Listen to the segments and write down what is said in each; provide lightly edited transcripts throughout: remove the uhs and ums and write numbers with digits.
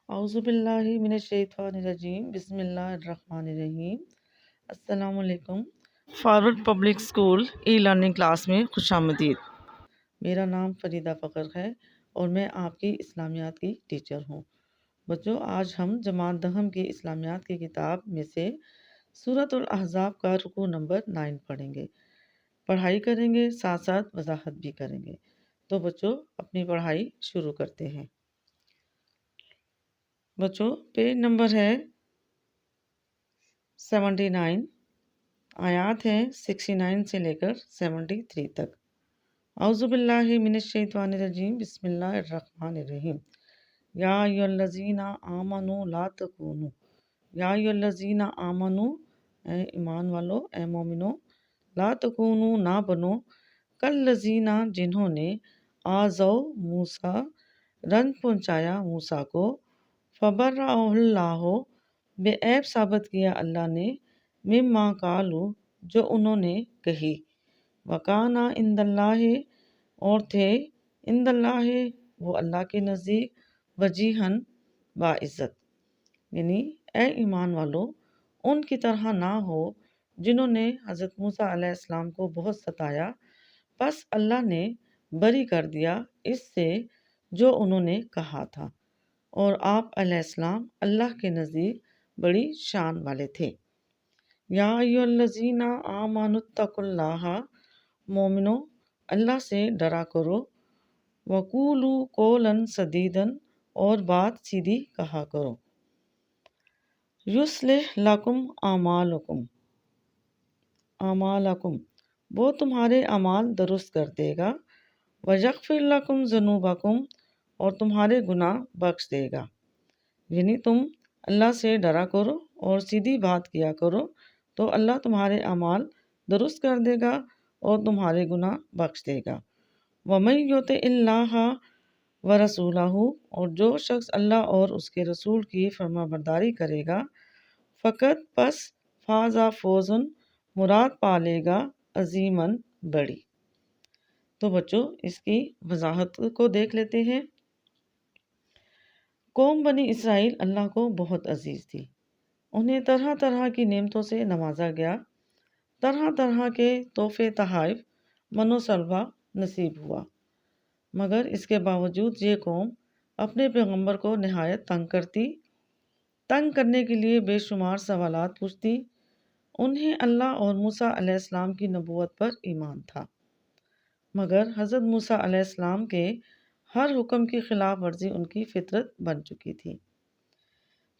اعوذ باللہ من الشیطان الرجیم بسم اللہ الرحمن الرحیم۔ السلام علیکم۔ Forward public school e learning class میں خوش آمدید۔ میرا نام فریدہ فخر ہے اور میں آپ کی اسلامیات کی ٹیچر ہوں۔ بچوں، آج ہم جماعت دہم کی اسلامیات کی کتاب میں سے سورۃ الاحزاب کا رکوع نمبر 9 پڑھیں گے، پڑھائی کریں گے، ساتھ ساتھ وضاحت بھی کریں گے۔ تو بچوں، اپنی پڑھائی شروع کرتے ہیں۔ بچوں، پیج نمبر ہے 79، آیات ہیں 69 سے لے کر 73 تک۔ اعوذ باللہ من الشیطان الرجیم بسم اللہ الرحمن الرحیم۔ یا ایھا الذین آمنوا لا تکونوا، یا ایھا الذین آمنوا، اے ایمان والو، اے مومنو، لا تکونوا، نہ بنو، کالذین، جنہوں نے آذوا موسیٰ، رنج پہنچایا موسیٰ کو، فبرأہ اللہ، بے عیب ثابت کیا اللہ نے، مما قالوا، جو انہوں نے کہی، وکان عند اللہ، اور تھے عند اللہ، وہ اللہ کے نزدیک، وجیہن، باعزت۔ یعنی اے ایمان والو، ان کی طرح نہ ہو جنہوں نے حضرت موسیٰ علیہ السلام کو بہت ستایا، پس اللہ نے بری کر دیا اس سے جو انہوں نے کہا تھا، اور آپ علیہ السلام اللہ کے نزدیک بڑی شان والے تھے۔ یا ایھا الذین آمنوا اتقوا اللہ، مومنو، اللہ سے ڈرا کرو، وقولوا قولا سدیدا، اور بات سیدھی کہا کرو، یصلح لکم اعمالکم، وہ تمہارے اعمال درست کر دے گا، ویغفر لکم ذنوبکم، اور تمہارے گناہ بخش دے گا۔ یعنی تم اللہ سے ڈرا کرو اور سیدھی بات کیا کرو تو اللہ تمہارے اعمال درست کر دے گا اور تمہارے گناہ بخش دے گا۔ وَمَن یُطِعِ اللَّهَ وَرَسُولَهُ، اور جو شخص اللہ اور اس کے رسول کی فرما برداری کرے گا، فقط پس فاز فوزن، مراد پا لے گا، عظیماً، بڑی۔ تو بچوں، اس کی وضاحت کو دیکھ لیتے ہیں۔ قوم بنی اسرائیل اللہ کو بہت عزیز تھی، انہیں طرح طرح کی نعمتوں سے نوازا گیا، طرح طرح کے تحفے تحائف من و سلوہ نصیب ہوا، مگر اس کے باوجود یہ قوم اپنے پیغمبر کو نہایت تنگ کرتی، تنگ کرنے کے لیے بے شمار سوالات پوچھتی۔ انہیں اللہ اور موسیٰ علیہ السلام کی نبوت پر ایمان تھا، مگر حضرت موسیٰ علیہ السلام کے ہر حکم کی خلاف ورزی ان کی فطرت بن چکی تھی۔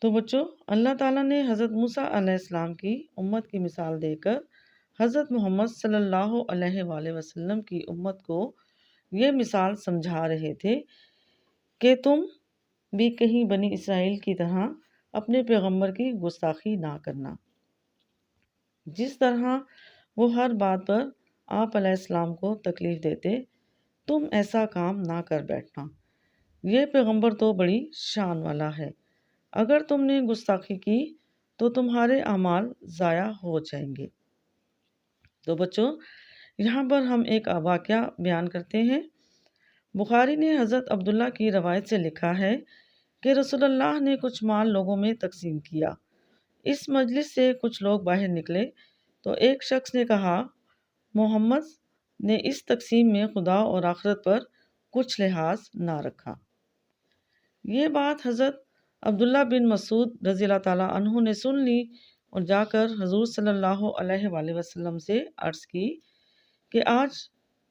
تو بچوں، اللہ تعالیٰ نے حضرت موسیٰ علیہ السلام کی امت کی مثال دے کر حضرت محمد صلی اللہ علیہ وآلہ وسلم کی امت کو یہ مثال سمجھا رہے تھے کہ تم بھی کہیں بنی اسرائیل کی طرح اپنے پیغمبر کی گستاخی نہ کرنا۔ جس طرح وہ ہر بات پر آپ علیہ السلام کو تکلیف دیتے، تم ایسا کام نہ کر بیٹھنا، یہ پیغمبر تو بڑی شان والا ہے، اگر تم نے گستاخی کی تو تمہارے اعمال ضائع ہو جائیں گے۔ تو بچوں، یہاں پر ہم ایک واقعہ بیان کرتے ہیں۔ بخاری نے حضرت عبداللہ کی روایت سے لکھا ہے کہ رسول اللہ نے کچھ مال لوگوں میں تقسیم کیا۔ اس مجلس سے کچھ لوگ باہر نکلے تو ایک شخص نے کہا، محمد نے اس تقسیم میں خدا اور آخرت پر کچھ لحاظ نہ رکھا۔ یہ بات حضرت عبداللہ بن مسعود رضی اللہ تعالیٰ عنہ نے سن لی اور جا کر حضور صلی اللہ علیہ وآلہ وسلم سے عرض کی کہ آج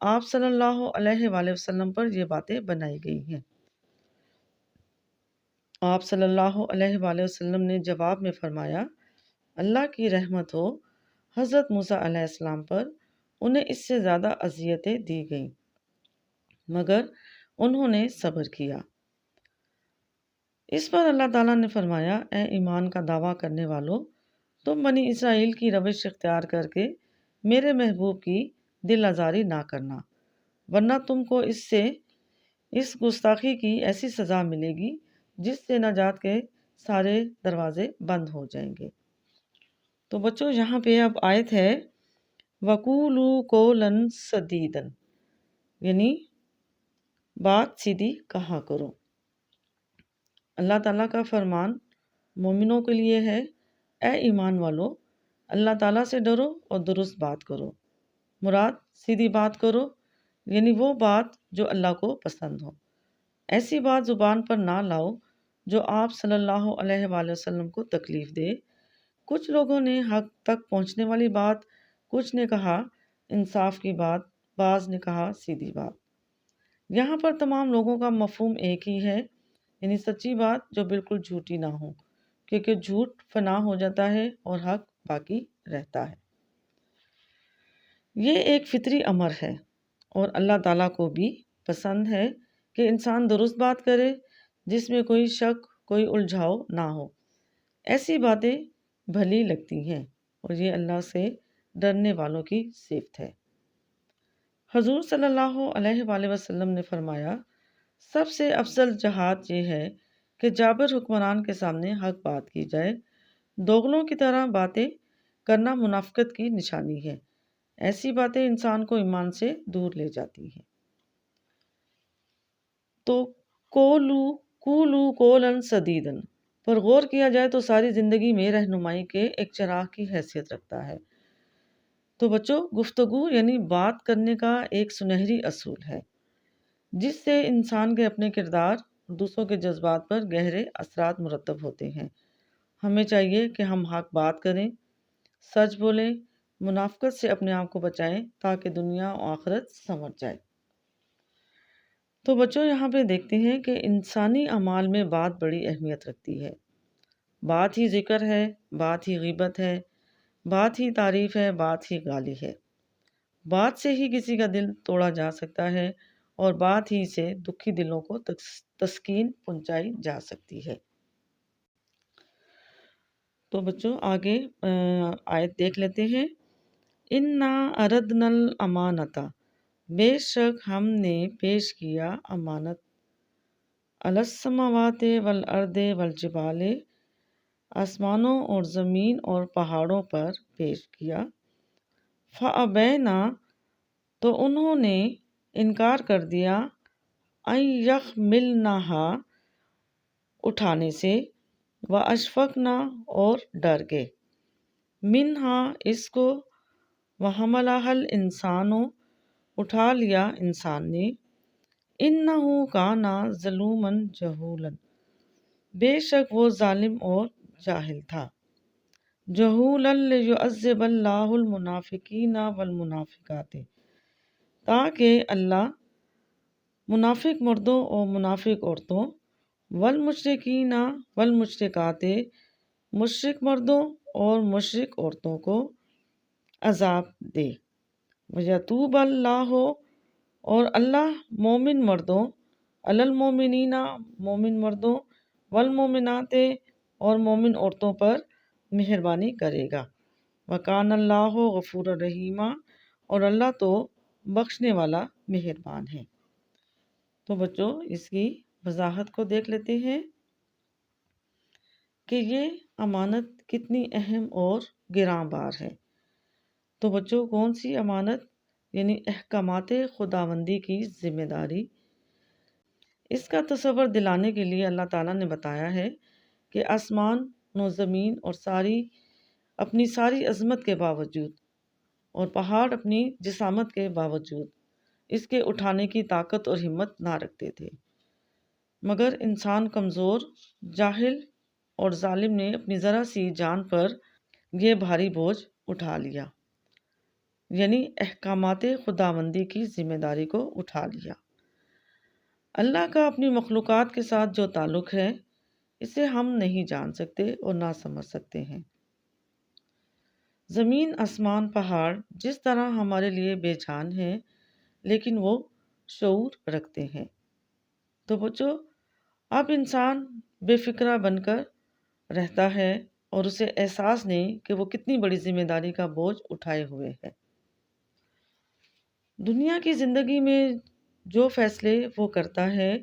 آپ صلی اللہ علیہ وآلہ وسلم پر یہ باتیں بنائی گئی ہیں۔ آپ صلی اللہ علیہ وآلہ وسلم نے جواب میں فرمایا، اللہ کی رحمت ہو حضرت موسیٰ علیہ السلام پر، انہیں اس سے زیادہ اذیتیں دی گئیں، مگر انہوں نے صبر کیا۔ اس پر اللہ تعالیٰ نے فرمایا، اے ایمان کا دعویٰ کرنے والو، تم بنی اسرائیل کی روش اختیار کر کے میرے محبوب کی دل آزاری نہ کرنا، ورنہ تم کو اس گستاخی کی ایسی سزا ملے گی جس سے نجات کے سارے دروازے بند ہو جائیں گے۔ تو بچوں، یہاں پہ اب آیت ہے وَقُولُوا قَوْلًا سَدِيدًا، یعنی بات سیدھی کہا کرو۔ اللہ تعالیٰ کا فرمان مومنوں کے لیے ہے، اے ایمان والو، اللہ تعالیٰ سے ڈرو اور درست بات کرو۔ مراد سیدھی بات کرو، یعنی وہ بات جو اللہ کو پسند ہو۔ ایسی بات زبان پر نہ لاؤ جو آپ صلی اللہ علیہ وآلہ وسلم کو تکلیف دے۔ کچھ لوگوں نے حق تک پہنچنے والی بات، کچھ نے کہا انصاف کی بات، بعض نے کہا سیدھی بات۔ یہاں پر تمام لوگوں کا مفہوم ایک ہی ہے، یعنی سچی بات جو بالکل جھوٹی نہ ہو، کیونکہ جھوٹ فنا ہو جاتا ہے اور حق باقی رہتا ہے۔ یہ ایک فطری امر ہے اور اللہ تعالیٰ کو بھی پسند ہے کہ انسان درست بات کرے جس میں کوئی شک، کوئی الجھاؤ نہ ہو۔ ایسی باتیں بھلی لگتی ہیں اور یہ اللہ سے ڈرنے والوں کی صفت ہے۔ حضور صلی اللہ علیہ وآلہ وسلم نے فرمایا، سب سے افضل جہاد یہ ہے کہ جابر حکمران کے سامنے حق بات کی جائے۔ دوغلوں کی طرح باتیں کرنا منافقت کی نشانی ہے۔ ایسی باتیں انسان کو ایمان سے دور لے جاتی ہیں۔ تو کولو کولن سدیدن پر غور کیا جائے تو ساری زندگی میں رہنمائی کے ایک چراغ کی حیثیت رکھتا ہے۔ تو بچوں، گفتگو یعنی بات کرنے کا ایک سنہری اصول ہے جس سے انسان کے اپنے کردار، دوسروں کے جذبات پر گہرے اثرات مرتب ہوتے ہیں۔ ہمیں چاہیے کہ ہم حق بات کریں، سچ بولیں، منافقت سے اپنے آپ کو بچائیں تاکہ دنیا و آخرت سنور جائے۔ تو بچوں، یہاں پہ دیکھتے ہیں کہ انسانی اعمال میں بات بڑی اہمیت رکھتی ہے۔ بات ہی ذکر ہے، بات ہی غیبت ہے، بات ہی تعریف ہے، بات ہی گالی ہے۔ بات سے ہی کسی کا دل توڑا جا سکتا ہے اور بات ہی سے دکھی دلوں کو تسکین پہنچائی جا سکتی ہے۔ تو بچوں آگے آیت دیکھ لیتے ہیں۔ اِنَّا أَرَدْنَا الْأَمَانَةَ، بے شک ہم نے پیش کیا امانت، عَلَى السَّمَاوَاتِ وَالْأَرْضِ وَالْجِبَالِ، آسمانوں اور زمین اور پہاڑوں پر پیش کیا۔ فَأَبَيْنَا، تو انہوں نے انکار کر دیا، أَن يَحْمِلْنَهَا، اٹھانے سے، وَأَشْفَقْنَا، اور ڈر گئے، مِنْهَا، اس کو، وَحَمَلَهَا الْإِنسَانُ، اٹھا لیا انسان نے، إِنَّهُ كَانَ ظَلُومًا جَهُولًا، بے شک وہ ظالم اور جاہل تھا۔ جَهُولًا لِيُعَذِّبَ اللَّهُ الْمُنَافِقِينَ وَالْمُنَافِقَاتِ، تاکہ اللہ منافق مردوں اور منافق عورتوں، والمشرکین والمشرکات، مشرک مردوں اور مشرک عورتوں کو عذاب دے۔ وَيَتُوبَ اللَّهُ، اور اللہ مومن مردوں، علی المؤمنین، مومن مردوں، والمؤمنات، اور مومن عورتوں پر مہربانی کرے گا۔ وَكَانَ اللَّهُ غَفُورًا رَحِيمًا، اور اللہ تو بخشنے والا مہربان ہے۔ تو بچوں اس کی وضاحت کو دیکھ لیتے ہیں کہ یہ امانت کتنی اہم اور گراں بار ہے۔ تو بچوں کون سی امانت؟ یعنی احکامات خداوندی کی ذمہ داری۔ اس کا تصور دلانے کے لیے اللہ تعالیٰ نے بتایا ہے کہ آسمان و زمین اور اپنی ساری عظمت کے باوجود، اور پہاڑ اپنی جسامت کے باوجود اس کے اٹھانے کی طاقت اور ہمت نہ رکھتے تھے، مگر انسان کمزور، جاہل اور ظالم نے اپنی ذرا سی جان پر یہ بھاری بوجھ اٹھا لیا، یعنی احکامات خداوندی کی ذمہ داری کو اٹھا لیا۔ اللہ کا اپنی مخلوقات کے ساتھ جو تعلق ہے اسے ہم نہیں جان سکتے اور نہ سمجھ سکتے ہیں۔ زمین، آسمان، پہاڑ جس طرح ہمارے لیے بے جان ہیں لیکن وہ شعور رکھتے ہیں۔ تو بچوں اب انسان بے فکرہ بن کر رہتا ہے اور اسے احساس نہیں کہ وہ کتنی بڑی ذمہ داری کا بوجھ اٹھائے ہوئے ہے۔ دنیا کی زندگی میں جو فیصلے وہ کرتا ہے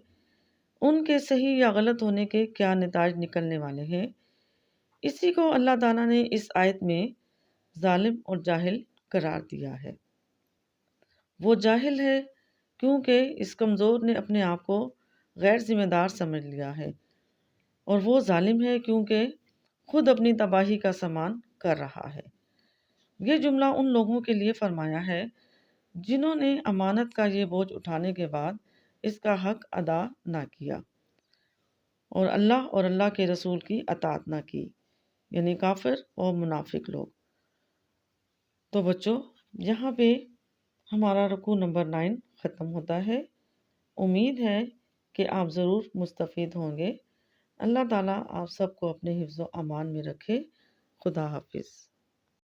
ان کے صحیح یا غلط ہونے کے کیا نتائج نکلنے والے ہیں، اسی کو اللہ تعالیٰ نے اس آیت میں ظالم اور جاہل قرار دیا ہے۔ وہ جاہل ہے کیونکہ اس کمزور نے اپنے آپ کو غیر ذمہ دار سمجھ لیا ہے، اور وہ ظالم ہے کیونکہ خود اپنی تباہی کا سامان کر رہا ہے۔ یہ جملہ ان لوگوں کے لیے فرمایا ہے جنہوں نے امانت کا یہ بوجھ اٹھانے کے بعد اس کا حق ادا نہ کیا اور اللہ کے رسول کی اطاعت نہ کی، یعنی کافر اور منافق لوگ۔ تو بچوں، یہاں پہ ہمارا رکوع نمبر 9 ختم ہوتا ہے۔ امید ہے کہ آپ ضرور مستفید ہوں گے۔ اللہ تعالیٰ آپ سب کو اپنے حفظ و امان میں رکھے۔ خدا حافظ۔